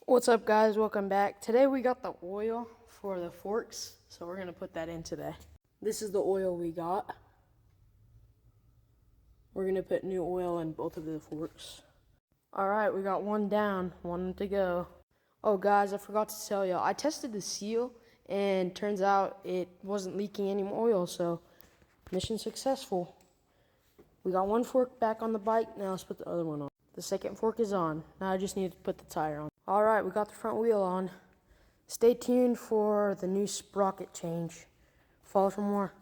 What's up, guys? Welcome back. Today we got the oil for the forks, so we're gonna put that in today. This is the oil we got. We're gonna put new oil in both of the forks. All right, we got one down, one to go. Oh, guys, I forgot to tell y'all. I tested the seal, and turns out it wasn't leaking any oil, so mission successful. We got one fork back on the bike. Now let's put the other one on. The second fork is on. Now I just need to put the tire on. All right, we got the front wheel on. Stay tuned for the new sprocket change. Follow for more.